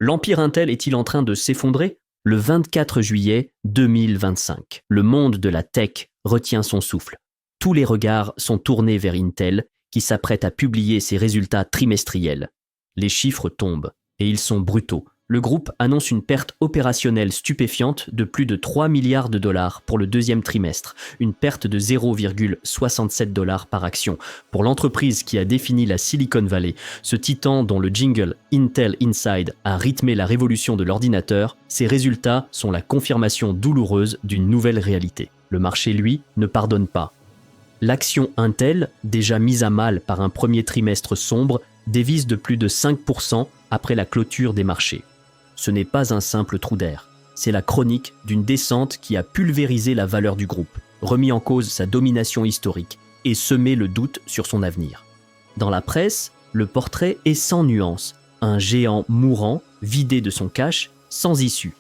L'empire Intel est-il en train de s'effondrer? Le 24 juillet 2025, le monde de la tech retient son souffle. Tous les regards sont tournés vers Intel, qui s'apprête à publier ses résultats trimestriels. Les chiffres tombent, et ils sont brutaux. Le groupe annonce une perte opérationnelle stupéfiante de plus de 3 milliards de dollars pour le deuxième trimestre, une perte de 0,67 $ par action. Pour l'entreprise qui a défini la Silicon Valley, ce titan dont le jingle Intel Inside a rythmé la révolution de l'ordinateur, ces résultats sont la confirmation douloureuse d'une nouvelle réalité. Le marché, lui, ne pardonne pas. L'action Intel, déjà mise à mal par un premier trimestre sombre, dévisse de plus de 5% après la clôture des marchés. Ce n'est pas un simple trou d'air, c'est la chronique d'une descente qui a pulvérisé la valeur du groupe, remis en cause sa domination historique et semé le doute sur son avenir. Dans la presse, le portrait est sans nuance, un géant mourant, vidé de son cash, sans issue.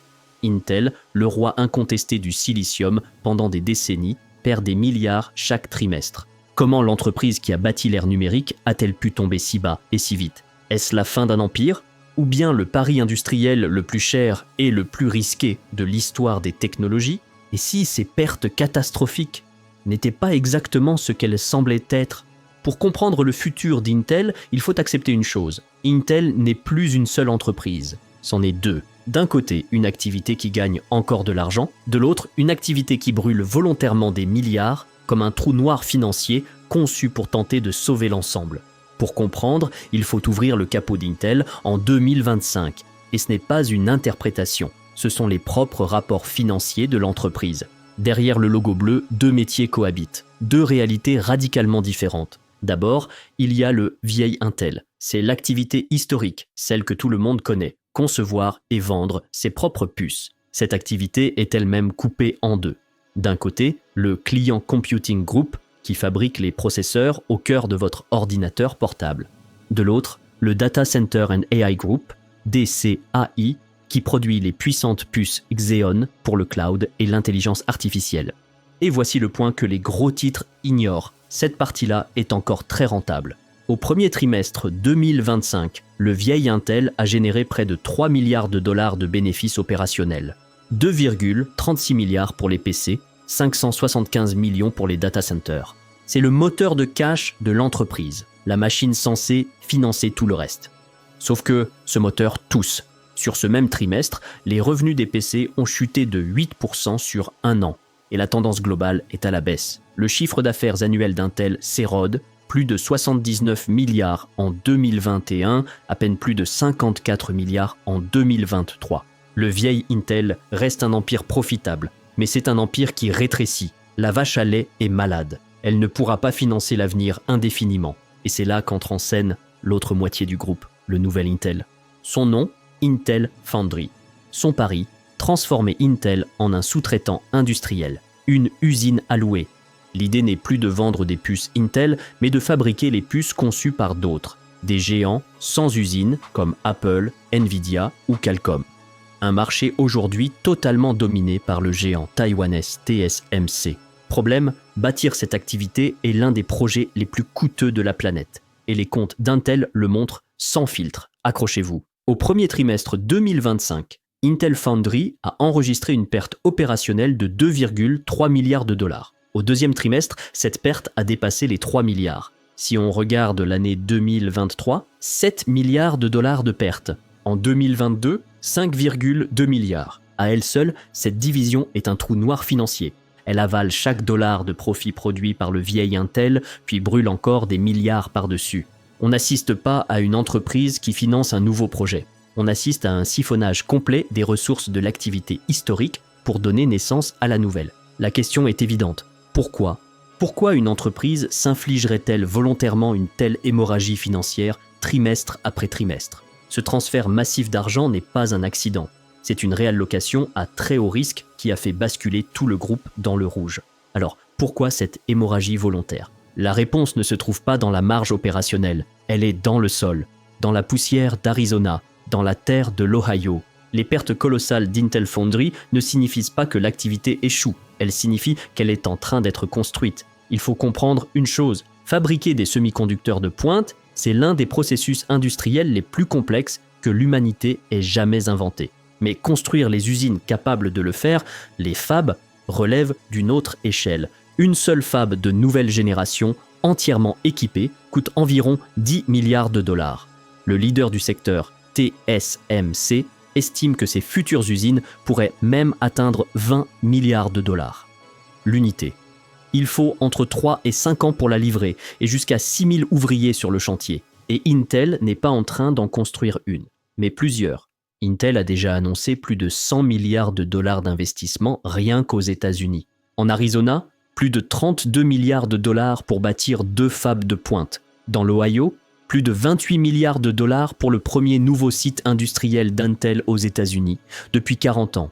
Intel, le roi incontesté du silicium pendant des décennies, perd des milliards chaque trimestre. Comment l'entreprise qui a bâti l'ère numérique a-t-elle pu tomber si bas et si vite? Est-ce la fin d'un empire? Ou bien le pari industriel le plus cher et le plus risqué de l'histoire des technologies? Et si ces pertes catastrophiques n'étaient pas exactement ce qu'elles semblaient être? Pour comprendre le futur d'Intel, il faut accepter une chose. Intel n'est plus une seule entreprise, c'en est deux. D'un côté, une activité qui gagne encore de l'argent, de l'autre, une activité qui brûle volontairement des milliards, comme un trou noir financier conçu pour tenter de sauver l'ensemble. Pour comprendre, il faut ouvrir le capot d'Intel en 2025. Et ce n'est pas une interprétation, ce sont les propres rapports financiers de l'entreprise. Derrière le logo bleu, deux métiers cohabitent, deux réalités radicalement différentes. D'abord, il y a le vieil Intel. C'est l'activité historique, celle que tout le monde connaît, concevoir et vendre ses propres puces. Cette activité est elle-même coupée en deux. D'un côté, le Client Computing Group, qui fabrique les processeurs au cœur de votre ordinateur portable. De l'autre, le Data Center and AI Group, DCAI, qui produit les puissantes puces Xeon pour le cloud et l'intelligence artificielle. Et voici le point que les gros titres ignorent. Cette partie-là est encore très rentable. Au premier trimestre 2025, le vieil Intel a généré près de 3 milliards de dollars de bénéfices opérationnels. 2,36 milliards pour les PC, 575 millions pour les data centers. C'est le moteur de cash de l'entreprise, la machine censée financer tout le reste. Sauf que ce moteur tousse. Sur ce même trimestre, les revenus des PC ont chuté de 8% sur un an, et la tendance globale est à la baisse. Le chiffre d'affaires annuel d'Intel s'érode, plus de 79 milliards en 2021, à peine plus de 54 milliards en 2023. Le vieil Intel reste un empire profitable, mais c'est un empire qui rétrécit. La vache à lait est malade. Elle ne pourra pas financer l'avenir indéfiniment. Et c'est là qu'entre en scène l'autre moitié du groupe, le nouvel Intel. Son nom, Intel Foundry. Son pari, transformer Intel en un sous-traitant industriel. Une usine allouée. L'idée n'est plus de vendre des puces Intel, mais de fabriquer les puces conçues par d'autres. Des géants sans usine comme Apple, Nvidia ou Qualcomm. Un marché aujourd'hui totalement dominé par le géant taïwanais TSMC. Problème, bâtir cette activité est l'un des projets les plus coûteux de la planète. Et les comptes d'Intel le montrent sans filtre. Accrochez-vous. Au premier trimestre 2025, Intel Foundry a enregistré une perte opérationnelle de 2,3 milliards de dollars. Au deuxième trimestre, cette perte a dépassé les 3 milliards. Si on regarde l'année 2023, 7 milliards de dollars de pertes. En 2022, 5,2 milliards. À elle seule, cette division est un trou noir financier. Elle avale chaque dollar de profit produit par le vieil Intel, puis brûle encore des milliards par-dessus. On n'assiste pas à une entreprise qui finance un nouveau projet. On assiste à un siphonnage complet des ressources de l'activité historique pour donner naissance à la nouvelle. La question est évidente. Pourquoi ? Pourquoi une entreprise s'infligerait-elle volontairement une telle hémorragie financière trimestre après trimestre ? Ce transfert massif d'argent n'est pas un accident. C'est une réallocation à très haut risque qui a fait basculer tout le groupe dans le rouge. Alors, pourquoi cette hémorragie volontaire ? La réponse ne se trouve pas dans la marge opérationnelle. Elle est dans le sol, dans la poussière d'Arizona, dans la terre de l'Ohio. Les pertes colossales d'Intel Foundry ne signifient pas que l'activité échoue. Elles signifient qu'elle est en train d'être construite. Il faut comprendre une chose. Fabriquer des semi-conducteurs de pointe, c'est l'un des processus industriels les plus complexes que l'humanité ait jamais inventé. Mais construire les usines capables de le faire, les fabs, relève d'une autre échelle. Une seule fab de nouvelle génération, entièrement équipée, coûte environ 10 milliards de dollars. Le leader du secteur, TSMC, estime que ces futures usines pourraient même atteindre 20 milliards de dollars. L'unité. Il faut entre 3 et 5 ans pour la livrer et jusqu'à 6000 ouvriers sur le chantier. Et Intel n'est pas en train d'en construire une, mais plusieurs. Intel a déjà annoncé plus de 100 milliards de dollars d'investissement rien qu'aux États-Unis. En Arizona, plus de 32 milliards de dollars pour bâtir 2 fabs de pointe. Dans l'Ohio, plus de 28 milliards de dollars pour le premier nouveau site industriel d'Intel aux États-Unis, depuis 40 ans.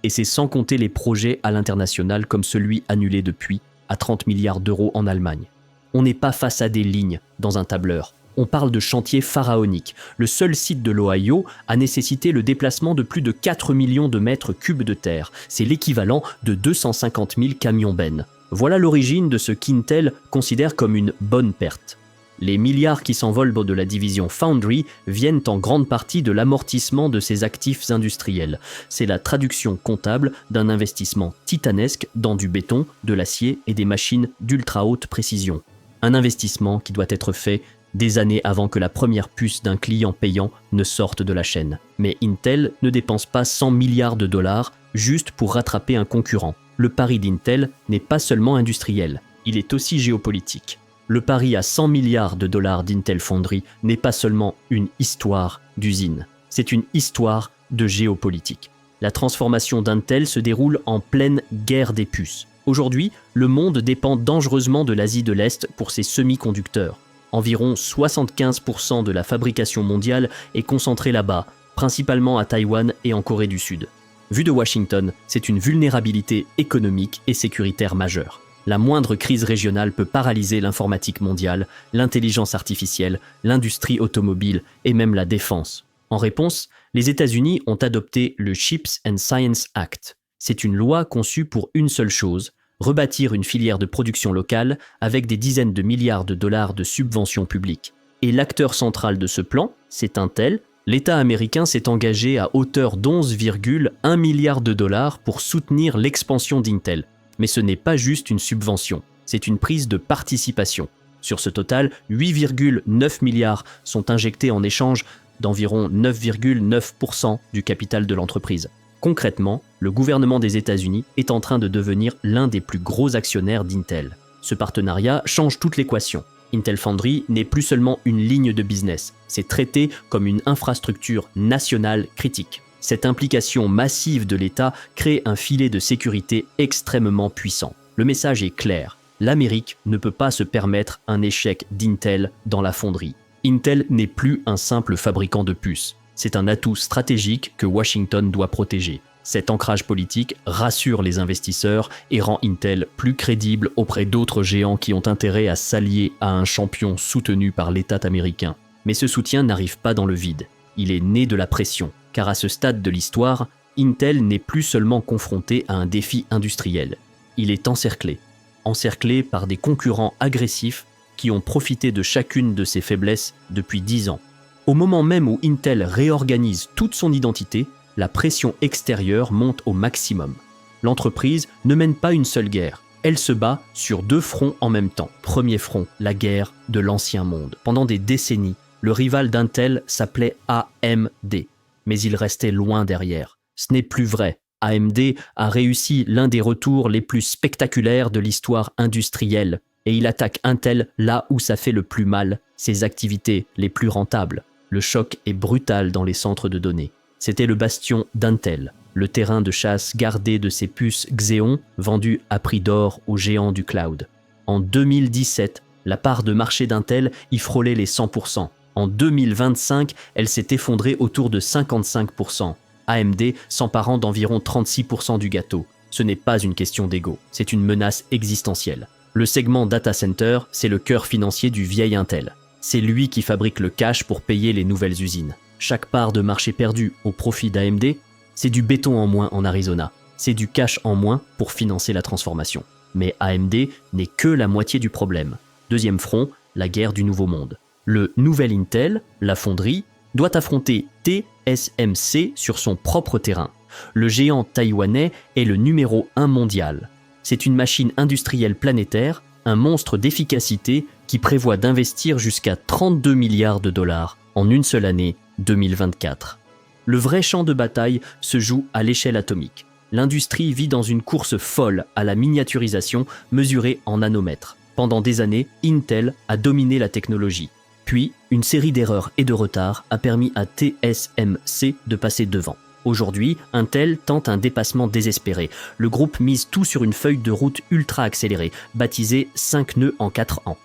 Et c'est sans compter les projets à l'international comme celui annulé depuis, à 30 milliards d'euros en Allemagne. On n'est pas face à des lignes dans un tableur. On parle de chantiers pharaoniques. Le seul site de l'Ohio a nécessité le déplacement de plus de 4 millions de mètres cubes de terre. C'est l'équivalent de 250 000 camions-bennes. Voilà l'origine de ce qu'Intel considère comme une bonne perte. Les milliards qui s'envolent de la division Foundry viennent en grande partie de l'amortissement de ses actifs industriels. C'est la traduction comptable d'un investissement titanesque dans du béton, de l'acier et des machines d'ultra haute précision. Un investissement qui doit être fait des années avant que la première puce d'un client payant ne sorte de la chaîne. Mais Intel ne dépense pas 100 milliards de dollars juste pour rattraper un concurrent. Le pari d'Intel n'est pas seulement industriel, il est aussi géopolitique. Le pari à 100 milliards de dollars d'Intel Foundry n'est pas seulement une histoire d'usine, c'est une histoire de géopolitique. La transformation d'Intel se déroule en pleine guerre des puces. Aujourd'hui, le monde dépend dangereusement de l'Asie de l'Est pour ses semi-conducteurs. Environ 75% de la fabrication mondiale est concentrée là-bas, principalement à Taïwan et en Corée du Sud. Vu de Washington, c'est une vulnérabilité économique et sécuritaire majeure. La moindre crise régionale peut paralyser l'informatique mondiale, l'intelligence artificielle, l'industrie automobile et même la défense. En réponse, les États-Unis ont adopté le Chips and Science Act. C'est une loi conçue pour une seule chose, rebâtir une filière de production locale avec des dizaines de milliards de dollars de subventions publiques. Et l'acteur central de ce plan, c'est Intel. L'État américain s'est engagé à hauteur d'11,1 milliards de dollars pour soutenir l'expansion d'Intel. Mais ce n'est pas juste une subvention, c'est une prise de participation. Sur ce total, 8,9 milliards sont injectés en échange d'environ 9,9% du capital de l'entreprise. Concrètement, le gouvernement des États-Unis est en train de devenir l'un des plus gros actionnaires d'Intel. Ce partenariat change toute l'équation. Intel Foundry n'est plus seulement une ligne de business, c'est traité comme une infrastructure nationale critique. Cette implication massive de l'État crée un filet de sécurité extrêmement puissant. Le message est clair, l'Amérique ne peut pas se permettre un échec d'Intel dans la fonderie. Intel n'est plus un simple fabricant de puces. C'est un atout stratégique que Washington doit protéger. Cet ancrage politique rassure les investisseurs et rend Intel plus crédible auprès d'autres géants qui ont intérêt à s'allier à un champion soutenu par l'État américain. Mais ce soutien n'arrive pas dans le vide. Il est né de la pression, car à ce stade de l'histoire, Intel n'est plus seulement confronté à un défi industriel. Il est encerclé par des concurrents agressifs qui ont profité de chacune de ses faiblesses depuis 10 ans. Au moment même où Intel réorganise toute son identité, la pression extérieure monte au maximum. L'entreprise ne mène pas une seule guerre. Elle se bat sur 2 fronts en même temps. Premier front, la guerre de l'ancien monde. Pendant des décennies, le rival d'Intel s'appelait AMD. Mais il restait loin derrière. Ce n'est plus vrai. AMD a réussi l'un des retours les plus spectaculaires de l'histoire industrielle. Et il attaque Intel là où ça fait le plus mal, ses activités les plus rentables. Le choc est brutal dans les centres de données. C'était le bastion d'Intel, le terrain de chasse gardé de ses puces Xeon vendues à prix d'or aux géants du cloud. En 2017, la part de marché d'Intel y frôlait les 100%. En 2025, elle s'est effondrée autour de 55%. AMD s'emparant d'environ 36% du gâteau. Ce n'est pas une question d'ego, c'est une menace existentielle. Le segment data center, c'est le cœur financier du vieil Intel. C'est lui qui fabrique le cash pour payer les nouvelles usines. Chaque part de marché perdue au profit d'AMD, c'est du béton en moins en Arizona. C'est du cash en moins pour financer la transformation. Mais AMD n'est que la moitié du problème. Deuxième front, la guerre du nouveau monde. Le nouvel Intel, la fonderie, doit affronter TSMC sur son propre terrain. Le géant taïwanais est le numéro 1 mondial. C'est une machine industrielle planétaire, un monstre d'efficacité qui prévoit d'investir jusqu'à 32 milliards de dollars en une seule année, 2024. Le vrai champ de bataille se joue à l'échelle atomique. L'industrie vit dans une course folle à la miniaturisation mesurée en nanomètres. Pendant des années, Intel a dominé la technologie. Puis, une série d'erreurs et de retards a permis à TSMC de passer devant. Aujourd'hui, Intel tente un dépassement désespéré. Le groupe mise tout sur une feuille de route ultra accélérée, baptisée 5 nœuds en 4 ans.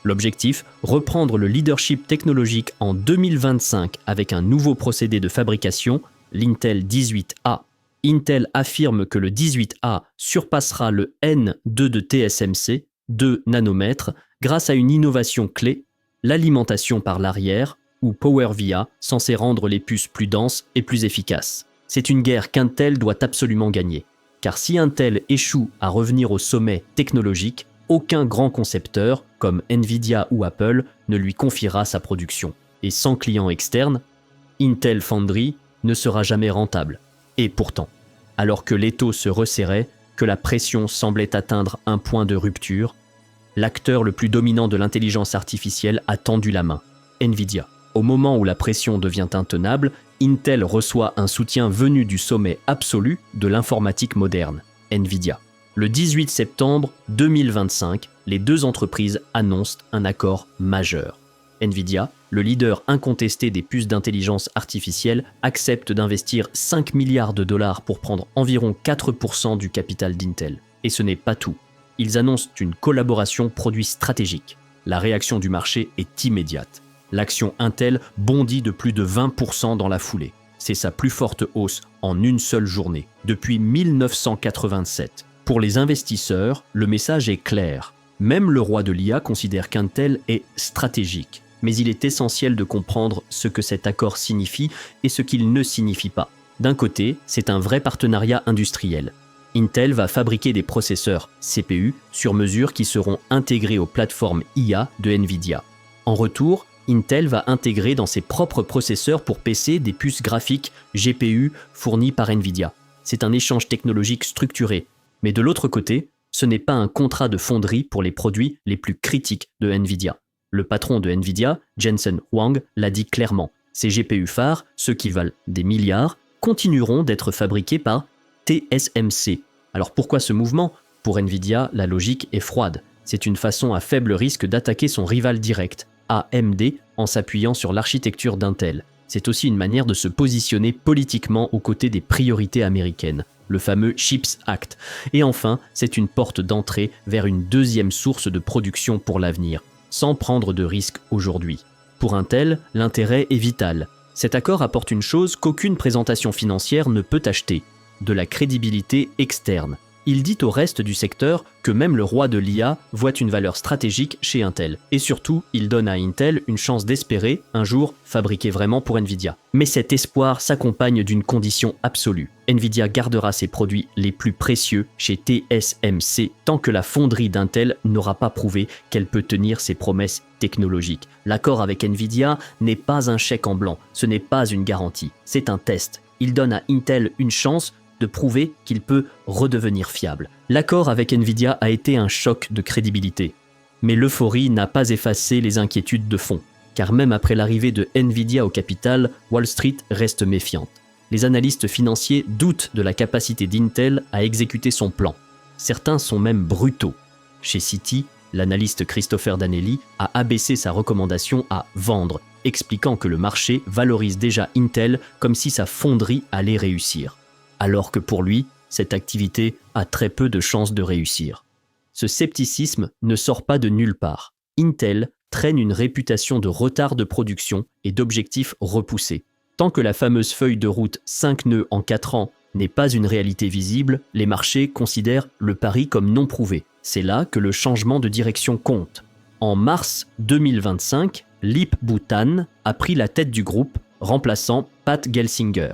L'objectif, reprendre le leadership technologique en 2025 avec un nouveau procédé de fabrication, l'Intel 18A. Intel affirme que le 18A surpassera le N2 de TSMC, 2 nanomètres, grâce à une innovation clé, l'alimentation par l'arrière, ou PowerVia, censé rendre les puces plus denses et plus efficaces. C'est une guerre qu'Intel doit absolument gagner. Car si Intel échoue à revenir au sommet technologique, aucun grand concepteur, comme Nvidia ou Apple, ne lui confiera sa production. Et sans clients externes, Intel Foundry ne sera jamais rentable. Et pourtant, alors que l'étau se resserrait, que la pression semblait atteindre un point de rupture, l'acteur le plus dominant de l'intelligence artificielle a tendu la main, Nvidia. Au moment où la pression devient intenable, Intel reçoit un soutien venu du sommet absolu de l'informatique moderne, Nvidia. Le 18 septembre 2025, les deux entreprises annoncent un accord majeur. Nvidia, le leader incontesté des puces d'intelligence artificielle, accepte d'investir 5 milliards de dollars pour prendre environ 4% du capital d'Intel. Et ce n'est pas tout. Ils annoncent une collaboration produit stratégique. La réaction du marché est immédiate. L'action Intel bondit de plus de 20% dans la foulée. C'est sa plus forte hausse en une seule journée, depuis 1987. Pour les investisseurs, le message est clair. Même le roi de l'IA considère qu'Intel est stratégique. Mais il est essentiel de comprendre ce que cet accord signifie et ce qu'il ne signifie pas. D'un côté, c'est un vrai partenariat industriel. Intel va fabriquer des processeurs CPU sur mesure qui seront intégrés aux plateformes IA de Nvidia. En retour, Intel va intégrer dans ses propres processeurs pour PC des puces graphiques GPU fournies par Nvidia. C'est un échange technologique structuré. Mais de l'autre côté, ce n'est pas un contrat de fonderie pour les produits les plus critiques de Nvidia. Le patron de Nvidia, Jensen Huang, l'a dit clairement. Ces GPU phares, ceux qui valent des milliards, continueront d'être fabriqués par TSMC. Alors pourquoi ce mouvement ? Pour Nvidia, la logique est froide. C'est une façon à faible risque d'attaquer son rival direct, AMD, en s'appuyant sur l'architecture d'Intel. C'est aussi une manière de se positionner politiquement aux côtés des priorités américaines, le fameux CHIPS Act. Et enfin, c'est une porte d'entrée vers une deuxième source de production pour l'avenir, sans prendre de risques aujourd'hui. Pour Intel, l'intérêt est vital. Cet accord apporte une chose qu'aucune présentation financière ne peut acheter, de la crédibilité externe. Il dit au reste du secteur que même le roi de l'IA voit une valeur stratégique chez Intel. Et surtout, il donne à Intel une chance d'espérer, un jour, fabriquer vraiment pour Nvidia. Mais cet espoir s'accompagne d'une condition absolue. Nvidia gardera ses produits les plus précieux chez TSMC tant que la fonderie d'Intel n'aura pas prouvé qu'elle peut tenir ses promesses technologiques. L'accord avec Nvidia n'est pas un chèque en blanc, ce n'est pas une garantie, c'est un test. Il donne à Intel une chance de prouver qu'il peut redevenir fiable. L'accord avec Nvidia a été un choc de crédibilité. Mais l'euphorie n'a pas effacé les inquiétudes de fond, car même après l'arrivée de Nvidia au capital, Wall Street reste méfiante. Les analystes financiers doutent de la capacité d'Intel à exécuter son plan. Certains sont même brutaux. Chez Citi, l'analyste Christopher Danelli a abaissé sa recommandation à vendre, expliquant que le marché valorise déjà Intel comme si sa fonderie allait réussir. Alors que pour lui, cette activité a très peu de chances de réussir. Ce scepticisme ne sort pas de nulle part. Intel traîne une réputation de retard de production et d'objectifs repoussés. Tant que la fameuse feuille de route 5 nœuds en 4 ans n'est pas une réalité visible, les marchés considèrent le pari comme non prouvé. C'est là que le changement de direction compte. En mars 2025, Lip Bhutan a pris la tête du groupe, remplaçant Pat Gelsinger.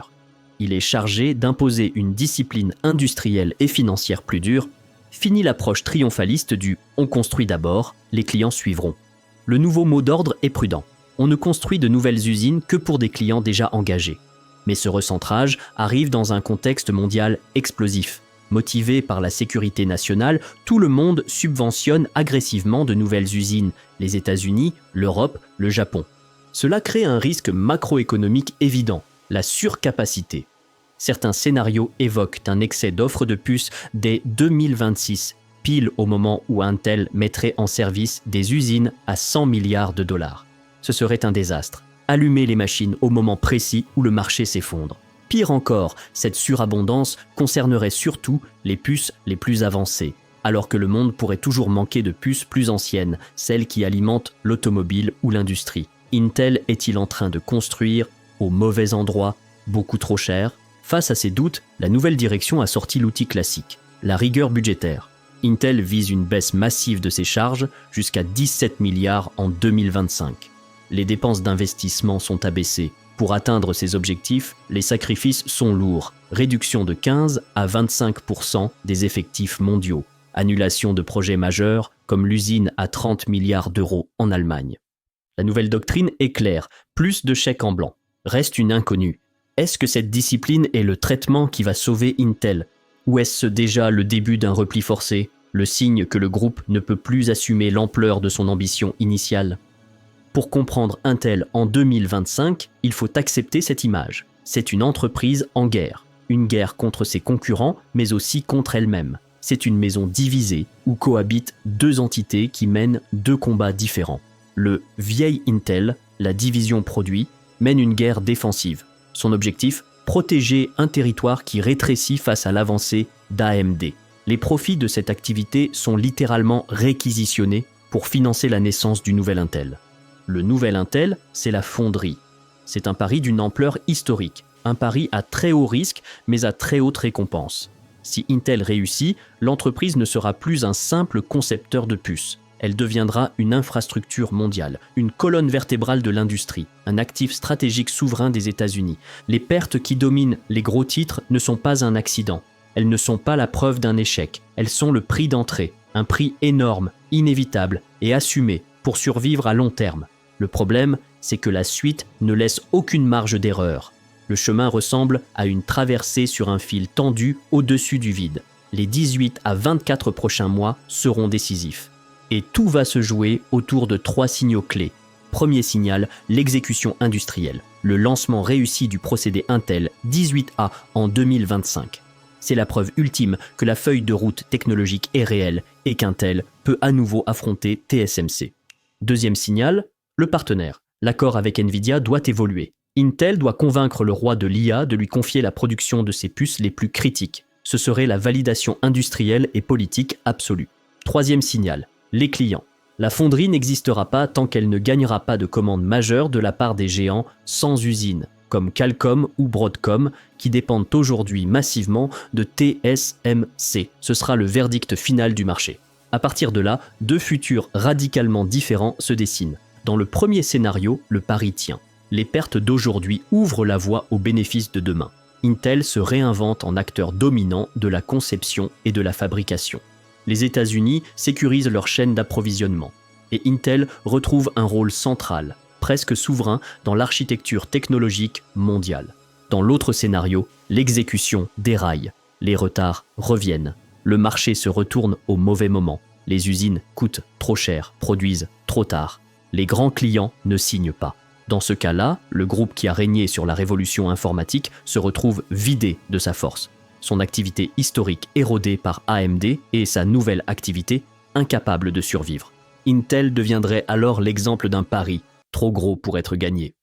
Il est chargé d'imposer une discipline industrielle et financière plus dure. Fini l'approche triomphaliste du « on construit d'abord, les clients suivront ». Le nouveau mot d'ordre est prudent. On ne construit de nouvelles usines que pour des clients déjà engagés. Mais ce recentrage arrive dans un contexte mondial explosif. Motivé par la sécurité nationale, tout le monde subventionne agressivement de nouvelles usines, les États-Unis, l'Europe, le Japon. Cela crée un risque macroéconomique évident, la surcapacité. Certains scénarios évoquent un excès d'offres de puces dès 2026, pile au moment où Intel mettrait en service des usines à 100 milliards de dollars. Ce serait un désastre. Allumer les machines au moment précis où le marché s'effondre. Pire encore, cette surabondance concernerait surtout les puces les plus avancées, alors que le monde pourrait toujours manquer de puces plus anciennes, celles qui alimentent l'automobile ou l'industrie. Intel est-il en train de construire au mauvais endroit, beaucoup trop cher? Face à ces doutes, la nouvelle direction a sorti l'outil classique, la rigueur budgétaire. Intel vise une baisse massive de ses charges jusqu'à 17 milliards en 2025. Les dépenses d'investissement sont abaissées. Pour atteindre ces objectifs, les sacrifices sont lourds. Réduction de 15 à 25% des effectifs mondiaux. Annulation de projets majeurs, comme l'usine à 30 milliards d'euros en Allemagne. La nouvelle doctrine est claire, plus de chèques en blanc. Reste une inconnue. Est-ce que cette discipline est le traitement qui va sauver Intel? Ou est-ce déjà le début d'un repli forcé, le signe que le groupe ne peut plus assumer l'ampleur de son ambition initiale? Pour comprendre Intel en 2025, il faut accepter cette image. C'est une entreprise en guerre. Une guerre contre ses concurrents, mais aussi contre elle-même. C'est une maison divisée où cohabitent deux entités qui mènent deux combats différents. Le vieil Intel, la division produit, mène une guerre défensive. Son objectif, protéger un territoire qui rétrécit face à l'avancée d'AMD. Les profits de cette activité sont littéralement réquisitionnés pour financer la naissance du nouvel Intel. Le nouvel Intel, c'est la fonderie. C'est un pari d'une ampleur historique, un pari à très haut risque mais à très haute récompense. Si Intel réussit, l'entreprise ne sera plus un simple concepteur de puces. Elle deviendra une infrastructure mondiale, une colonne vertébrale de l'industrie, un actif stratégique souverain des États-Unis. Les pertes qui dominent les gros titres ne sont pas un accident. Elles ne sont pas la preuve d'un échec. Elles sont le prix d'entrée, un prix énorme, inévitable et assumé pour survivre à long terme. Le problème, c'est que la suite ne laisse aucune marge d'erreur. Le chemin ressemble à une traversée sur un fil tendu au-dessus du vide. Les 18 à 24 prochains mois seront décisifs. Et tout va se jouer autour de 3 signaux clés. Premier signal, l'exécution industrielle. Le lancement réussi du procédé Intel 18A en 2025. C'est la preuve ultime que la feuille de route technologique est réelle et qu'Intel peut à nouveau affronter TSMC. Deuxième signal, le partenaire. L'accord avec Nvidia doit évoluer. Intel doit convaincre le roi de l'IA de lui confier la production de ses puces les plus critiques. Ce serait la validation industrielle et politique absolue. Troisième signal, les clients. La fonderie n'existera pas tant qu'elle ne gagnera pas de commandes majeures de la part des géants sans usine, comme Qualcomm ou Broadcom, qui dépendent aujourd'hui massivement de TSMC. Ce sera le verdict final du marché. À partir de là, deux futurs radicalement différents se dessinent. Dans le premier scénario, le pari tient. Les pertes d'aujourd'hui ouvrent la voie aux bénéfices de demain. Intel se réinvente en acteur dominant de la conception et de la fabrication. Les États-Unis sécurisent leur chaîne d'approvisionnement. Et Intel retrouve un rôle central, presque souverain dans l'architecture technologique mondiale. Dans l'autre scénario, l'exécution déraille. Les retards reviennent. Le marché se retourne au mauvais moment. Les usines coûtent trop cher, produisent trop tard. Les grands clients ne signent pas. Dans ce cas-là, le groupe qui a régné sur la révolution informatique se retrouve vidé de sa force. Son activité historique érodée par AMD et sa nouvelle activité incapable de survivre. Intel deviendrait alors l'exemple d'un pari, trop gros pour être gagné.